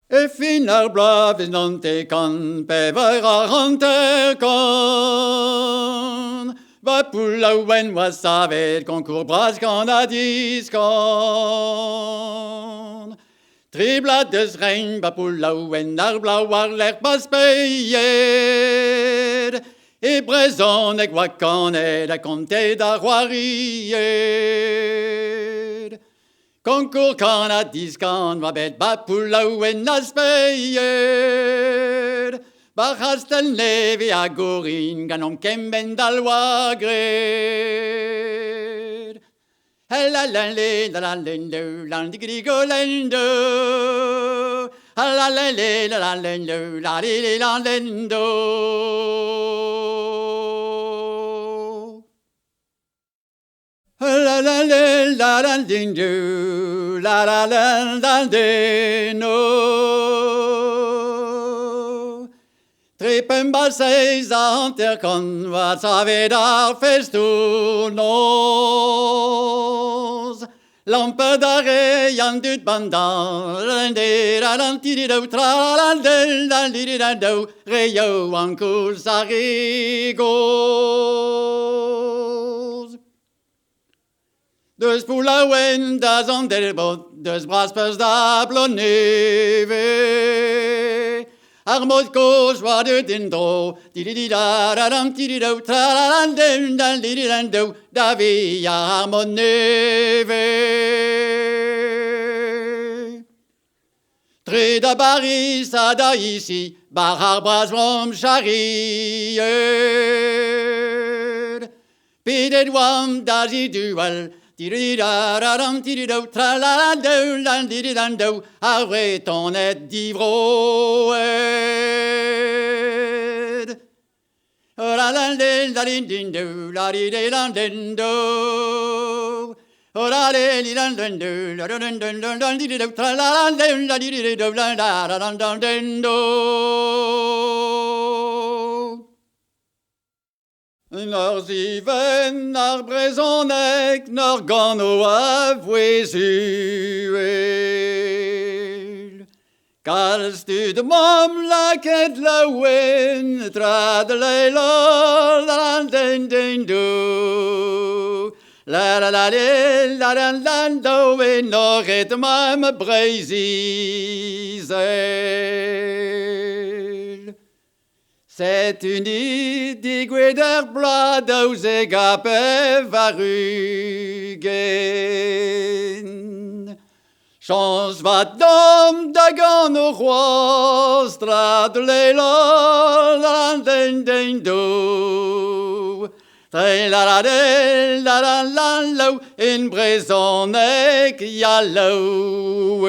E fin ar blaves non te can pever ar hanter can. Va pulla ouen oa savet concours bras kan a discan. Triblat deus rein va pulla ouen ar blau ar l'er pas peied. E brezon eg oa kanet a kontet ar c'hoaried. Concours kan a discan va bet ba pulla ouen a speied. Ba c'hastel neve a gorin ganom kemben dal oa gred. La la le la la lendo la digrigo lendo. La la le la la lendo la li la lendo. La la le la la lendo la la la no. Trippen basseis anter kan wat savet ar festonos. Lampe d'are yan dut bandan, lende la lantididou tra la del la lididou, reyo an koul sarigos. Deus poula ouen da zan del bot, deus braspers da bloneve. Ar mod koz oa de dindro, didididadadam tididou, tralalaldem dididandou, da vi ar mod neve. Tre da baris a da ici, bar ar bras vom charied. Pidet wam da zidual, dididadadam tididou, tralaladou dididandou, a ton et d'ivroed. La la la la dindo, la di de la dindo. La de li la dindo, la dindo la dido, tra la la dido la la dindo. Nor ziven ar brezonek, nor gano a vwezuel. Kalz tu de mom laket la wen, tra de le la la den den do. La la la la la la do, et nor et mam breizizel. C'est une digweder blad aus egape varugen. Chans vat dom da gant o c'hoaz, strad le la den den do. Tre la la de la la la lo, in brezonek ya lo.